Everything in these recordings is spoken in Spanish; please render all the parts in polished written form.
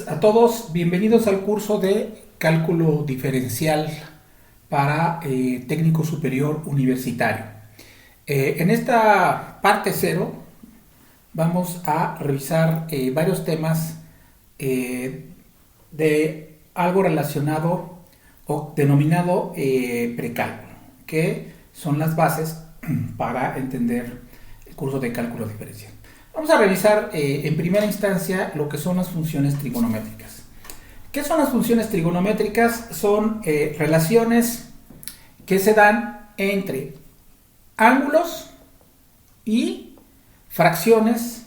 tardes a todos, bienvenidos al curso de cálculo diferencial para técnico superior universitario. En esta parte cero vamos a revisar varios temas de algo relacionado o denominado precálculo, que son las bases para entender el curso de cálculo diferencial. Vamos a revisar en primera instancia lo que son las funciones trigonométricas. ¿Qué son las funciones trigonométricas? Son relaciones que se dan entre ángulos y fracciones,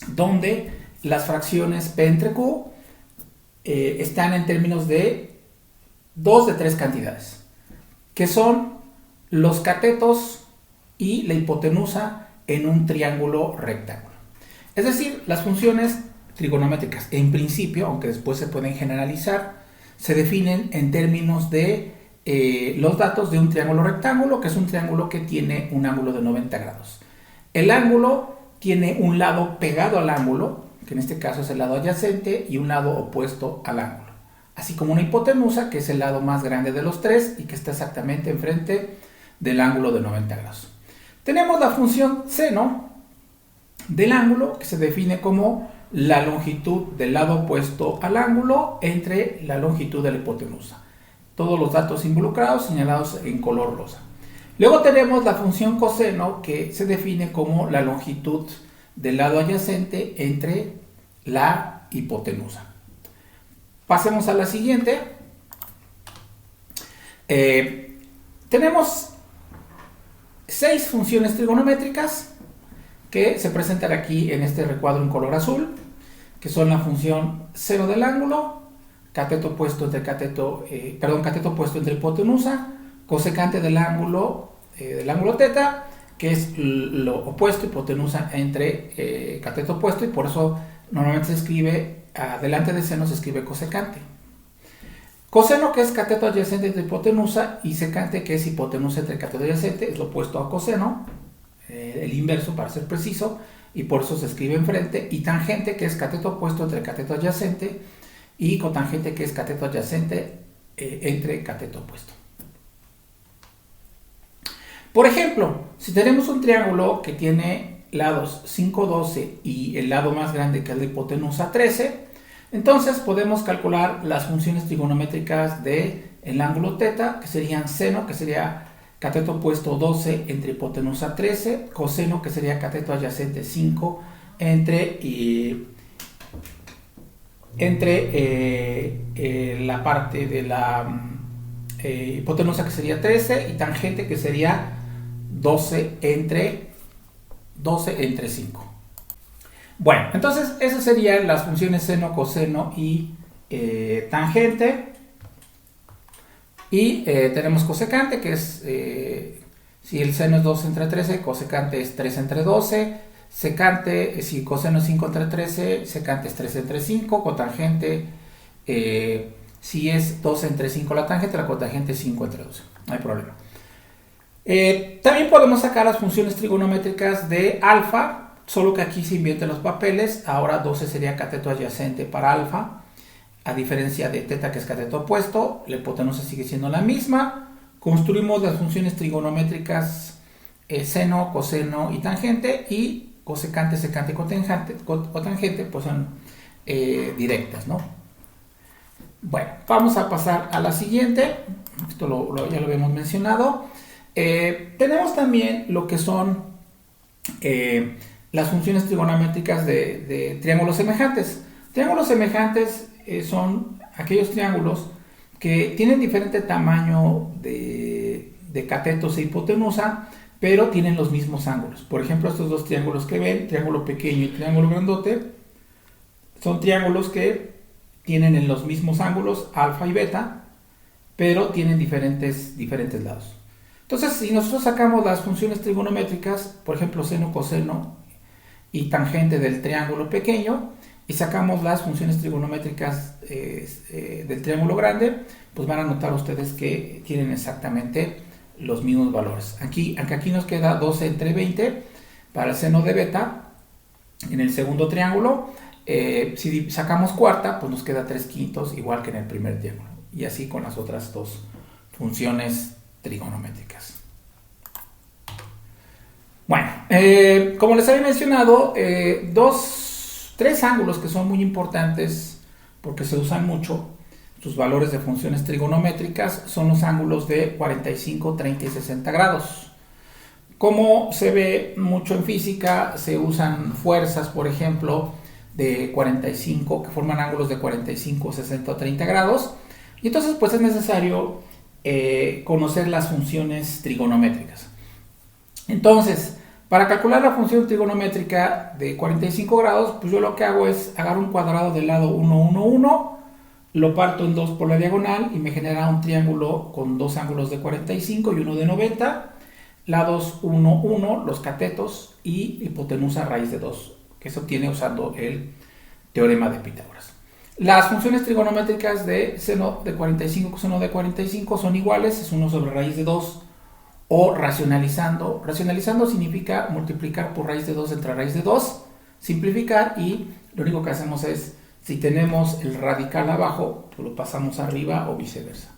donde las fracciones P entre Q están en términos de dos de tres cantidades, que son los catetos y la hipotenusa en un triángulo rectángulo. Es decir, las funciones trigonométricas en principio, aunque después se pueden generalizar, se definen en términos de los datos de un triángulo rectángulo, que es un triángulo que tiene un ángulo de 90 grados. El ángulo tiene un lado pegado al ángulo, que en este caso es el lado adyacente, y un lado opuesto al ángulo, así como una hipotenusa, que es el lado más grande de los tres y que está exactamente enfrente del ángulo de 90 grados. Tenemos la función seno del ángulo, que se define como la longitud del lado opuesto al ángulo entre la longitud de la hipotenusa. Todos los datos involucrados señalados en color rosa. Luego tenemos la función coseno, que se define como la longitud del lado adyacente entre la hipotenusa. Pasemos a la siguiente. Tenemos 6 funciones trigonométricas que se presentan aquí en este recuadro en color azul, que son la función seno del ángulo, cateto opuesto entre cateto opuesto entre hipotenusa, cosecante del ángulo teta, que es lo opuesto, hipotenusa entre cateto opuesto, y por eso normalmente se escribe, delante de seno se escribe cosecante. Coseno, que es cateto adyacente entre hipotenusa, y secante, que es hipotenusa entre cateto adyacente, es lo opuesto a coseno, el inverso para ser preciso, y por eso se escribe enfrente. Y tangente, que es cateto opuesto entre cateto adyacente, y cotangente, que es cateto adyacente entre cateto opuesto. Por ejemplo, si tenemos un triángulo que tiene lados 5, 12 y el lado más grande, que es la hipotenusa, 13, entonces podemos calcular las funciones trigonométricas del ángulo teta, que serían seno, que sería cateto opuesto 12 entre hipotenusa 13, coseno, que sería cateto adyacente 5 entre la parte de la hipotenusa, que sería 13, y tangente, que sería 12 entre 5. Bueno, entonces esas serían las funciones seno, coseno y tangente. Y tenemos cosecante, que es, si el seno es 12 entre 13, cosecante es 3 entre 12. Secante, si coseno es 5 entre 13, secante es 3 entre 5. Cotangente, si es 12 entre 5 la tangente, la cotangente es 5 entre 12. No hay problema. También podemos sacar las funciones trigonométricas de alfa, solo que aquí se invierten los papeles. Ahora 12 sería cateto adyacente para alfa, a diferencia de teta, que es cateto opuesto. La hipotenusa sigue siendo la misma. Construimos las funciones trigonométricas seno, coseno y tangente, y cosecante, secante y cotangente pues son directas, ¿no? Bueno, vamos a pasar a la siguiente. Esto ya lo habíamos mencionado. Tenemos también lo que son las funciones trigonométricas de triángulos semejantes. Triángulos semejantes son aquellos triángulos que tienen diferente tamaño de catetos e hipotenusa, pero tienen los mismos ángulos. Por ejemplo, estos dos triángulos que ven, triángulo pequeño y triángulo grandote, son triángulos que tienen los mismos ángulos, alfa y beta, pero tienen diferentes lados. Entonces, si nosotros sacamos las funciones trigonométricas, por ejemplo, seno, coseno y tangente del triángulo pequeño, y sacamos las funciones trigonométricas del triángulo grande, pues van a notar ustedes que tienen exactamente los mismos valores. Aquí nos queda 12 entre 20 para el seno de beta en el segundo triángulo, Si sacamos cuarta, pues nos queda 3/5, igual que en el primer triángulo. Y así con las otras dos funciones trigonométricas. Bueno, como les había mencionado, tres ángulos que son muy importantes porque se usan mucho, sus valores de funciones trigonométricas, son los ángulos de 45, 30 y 60 grados. Como se ve mucho en física, se usan fuerzas, por ejemplo, de 45, que forman ángulos de 45, 60 o 30 grados. Y entonces, pues es necesario conocer las funciones trigonométricas. Entonces, para calcular la función trigonométrica de 45 grados, pues yo lo que hago es agarrar un cuadrado del lado 1, 1, 1, lo parto en 2 por la diagonal y me genera un triángulo con dos ángulos de 45 y uno de 90. Lados 1, 1, los catetos y hipotenusa raíz de 2, que se obtiene usando el teorema de Pitágoras. Las funciones trigonométricas de seno de 45 coseno de 45 son iguales, es 1 sobre raíz de 2, o racionalizando. Racionalizando significa multiplicar por raíz de 2 entre raíz de 2, simplificar, y lo único que hacemos es, si tenemos el radical abajo, pues lo pasamos arriba o viceversa.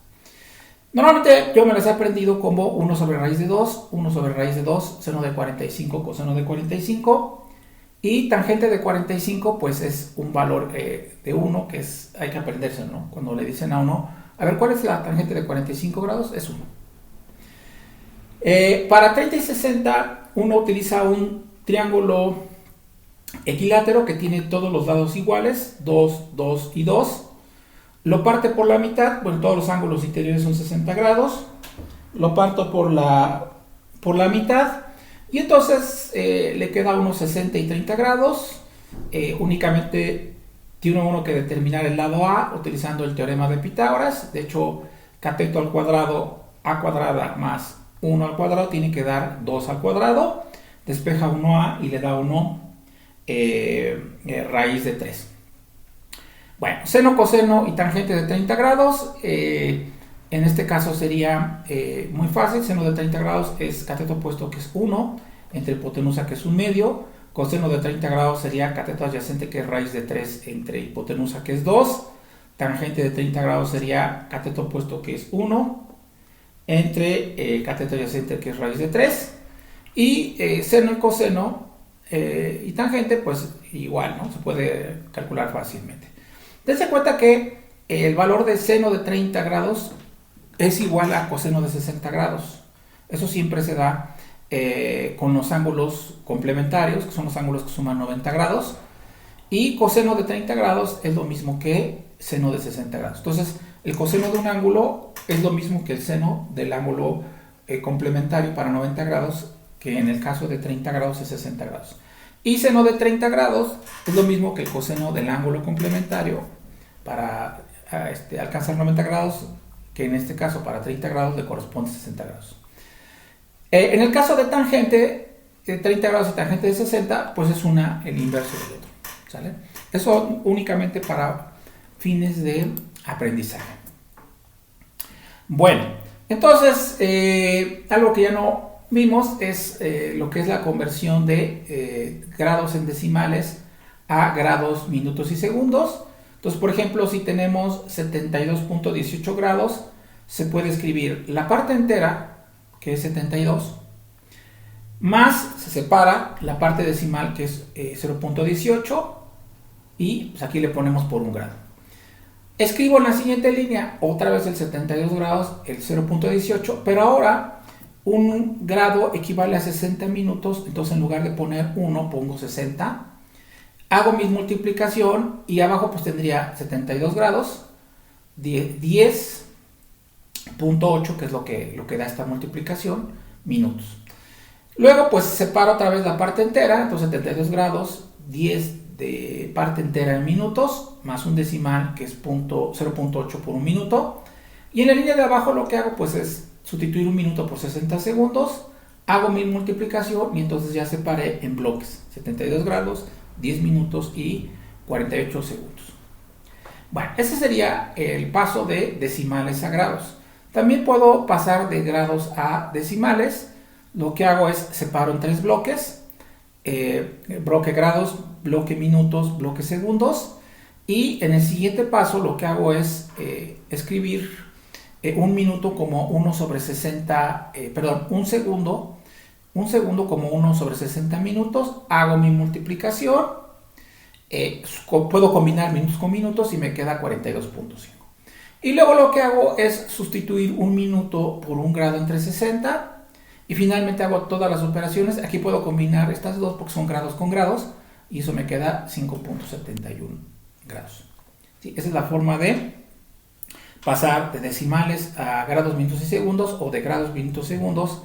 Normalmente yo me las he aprendido como 1 sobre raíz de 2, 1 sobre raíz de 2, seno de 45, coseno de 45, y tangente de 45 pues es un valor de 1 que hay que aprenderse, ¿no? Cuando le dicen a uno, a ver, ¿cuál es la tangente de 45 grados? Es 1. Para 30 y 60 uno utiliza un triángulo equilátero que tiene todos los lados iguales, 2, 2 y 2. Lo parte por la mitad, bueno, todos los ángulos interiores son 60 grados. Lo parto por la mitad y entonces le queda unos 60 y 30 grados. Únicamente tiene uno que determinar el lado A utilizando el teorema de Pitágoras. De hecho, cateto al cuadrado a cuadrada más 1 al cuadrado tiene que dar 2 al cuadrado. Despeja 1A y le da 1 raíz de 3. Bueno, seno, coseno y tangente de 30 grados. En este caso sería muy fácil. Seno de 30 grados es cateto opuesto, que es 1, entre hipotenusa, que es 1 medio. Coseno de 30 grados sería cateto adyacente, que es raíz de 3, entre hipotenusa, que es 2. Tangente de 30 grados sería cateto opuesto, que es 1, entre cateto adyacente, que es raíz de 3. Y seno y coseno y tangente, pues igual, ¿no? Se puede calcular fácilmente. Dense cuenta que el valor de seno de 30 grados es igual a coseno de 60 grados. Eso siempre se da con los ángulos complementarios, que son los ángulos que suman 90 grados. Y coseno de 30 grados es lo mismo que seno de 60 grados. Entonces, el coseno de un ángulo es lo mismo que el seno del ángulo complementario para 90 grados, que en el caso de 30 grados es 60 grados. Y seno de 30 grados es lo mismo que el coseno del ángulo complementario para alcanzar 90 grados, que en este caso para 30 grados le corresponde 60 grados. En el caso de tangente de 30 grados y tangente de 60, pues es el inverso del otro, ¿sale? Eso únicamente para fines de aprendizaje. Bueno, entonces algo que ya no vimos es lo que es la conversión de grados en decimales a grados, minutos y segundos. Entonces, por ejemplo, si tenemos 72.18 grados, se puede escribir la parte entera, que es 72, más se separa la parte decimal, que es 0.18, y pues aquí le ponemos por 1 grado. Escribo en la siguiente línea otra vez el 72 grados, el 0.18, pero ahora 1 grado equivale a 60 minutos, entonces en lugar de poner 1 pongo 60. Hago mi multiplicación y abajo pues tendría 72 grados, 10.8, que es lo que da esta multiplicación, minutos. Luego pues separo otra vez la parte entera, entonces 72 grados, 10 de parte entera en minutos, más un decimal que es 0.8 por un minuto. Y en la línea de abajo lo que hago pues es sustituir un minuto por 60 segundos, hago mi multiplicación y entonces ya separé en bloques, 72 grados, 10 minutos y 48 segundos. Bueno, ese sería el paso de decimales a grados. También puedo pasar de grados a decimales. Lo que hago es separo en 3 bloques. bloque grados, bloque minutos, bloque segundos. Y en el siguiente paso lo que hago es escribir un minuto como 1 sobre 60, un segundo como 1 sobre 60 minutos, hago mi multiplicación, puedo combinar minutos con minutos y me queda 42.5. Y luego lo que hago es sustituir un minuto por un grado entre 60 y finalmente hago todas las operaciones. Aquí puedo combinar estas dos porque son grados con grados y eso me queda 5.71 grados. ¿Sí? Esa es la forma de pasar de decimales a grados, minutos y segundos o de grados, minutos, segundos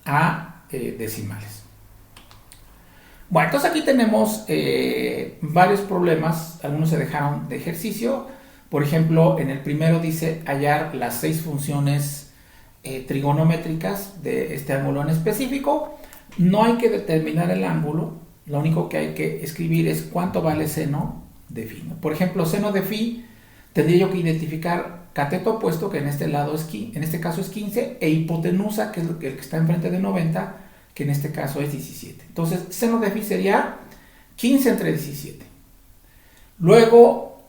a decimales. Bueno, entonces aquí tenemos varios problemas, algunos se dejaron de ejercicio. Por ejemplo, en el primero dice hallar las 6 funciones trigonométricas de este ángulo en específico. No hay que determinar el ángulo, lo único que hay que escribir es cuánto vale seno de phi. Por ejemplo, seno de phi tendría yo que identificar cateto opuesto, que en este caso es 15, e hipotenusa, que es el que está enfrente de 90, que en este caso es 17. Entonces, seno de phi sería 15 entre 17. Luego,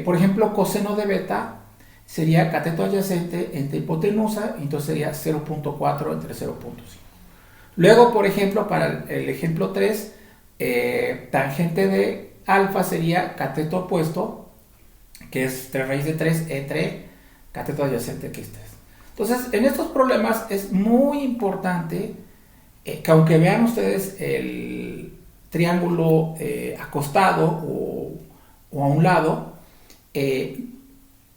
por ejemplo, coseno de beta sería cateto adyacente entre hipotenusa, entonces sería 0.4 entre 0.5. Luego, por ejemplo, para el ejemplo 3, tangente de alfa sería cateto opuesto, que es 3 raíz de 3 entre cateto adyacente, que es 3. Entonces, en estos problemas es muy importante que aunque vean ustedes el triángulo acostado o a un lado,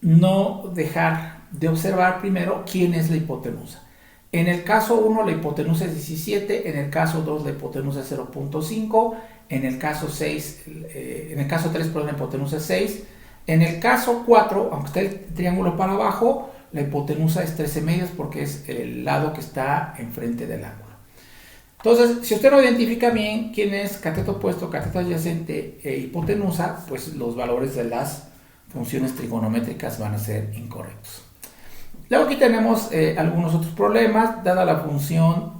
no dejar de observar primero quién es la hipotenusa. En el caso 1 la hipotenusa es 17, en el caso 2 la hipotenusa es 0.5, en el caso 3 la hipotenusa es 6, en el caso 4, aunque esté el triángulo para abajo, la hipotenusa es 13 medios porque es el lado que está enfrente del ángulo. Entonces, si usted no identifica bien quién es cateto opuesto, cateto adyacente e hipotenusa, pues los valores de las funciones trigonométricas van a ser incorrectos. Luego aquí tenemos algunos otros problemas. Dada la función,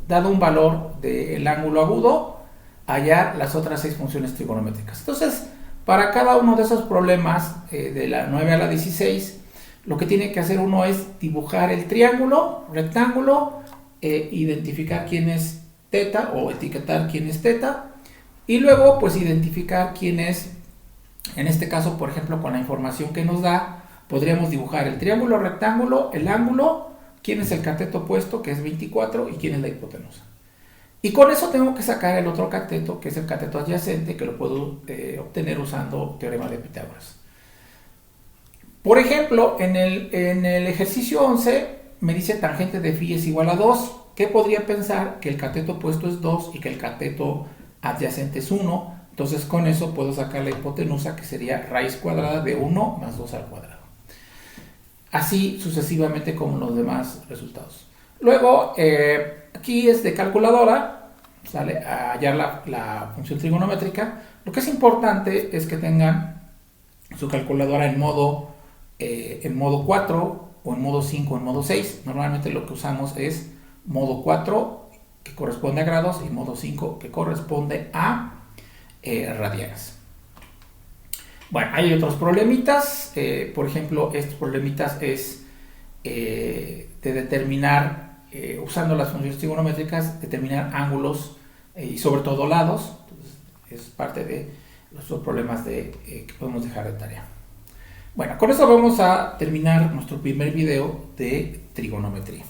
dado un valor del ángulo agudo, hallar las otras 6 funciones trigonométricas. Entonces, para cada uno de esos problemas, de la 9 a la 16, lo que tiene que hacer uno es dibujar el triángulo, rectángulo, identificar quién es teta o etiquetar quién es teta y luego pues identificar quién es, en este caso por ejemplo con la información que nos da podríamos dibujar el triángulo, rectángulo, el ángulo, quién es el cateto opuesto que es 24 y quién es la hipotenusa. Y con eso tengo que sacar el otro cateto que es el cateto adyacente, que lo puedo obtener usando teorema de Pitágoras. Por ejemplo, en el ejercicio 11 me dice tangente de phi es igual a 2. ¿Qué podría pensar? Que el cateto opuesto es 2 y que el cateto adyacente es 1. Entonces con eso puedo sacar la hipotenusa, que sería raíz cuadrada de 1 más 2 al cuadrado. Así sucesivamente como los demás resultados. Luego, aquí es de calculadora, ¿sale? A hallar la función trigonométrica. Lo que es importante es que tengan su calculadora en modo 4 o en modo 5 o en modo 6. Normalmente lo que usamos es modo 4, que corresponde a grados, y modo 5, que corresponde a radianes. Bueno, hay otros problemitas. Por ejemplo, estos problemitas es de determinar, usando las funciones trigonométricas, determinar ángulos y sobre todo lados. Entonces, es parte de los problemas que podemos dejar de tarea. Bueno, con eso vamos a terminar nuestro primer video de trigonometría.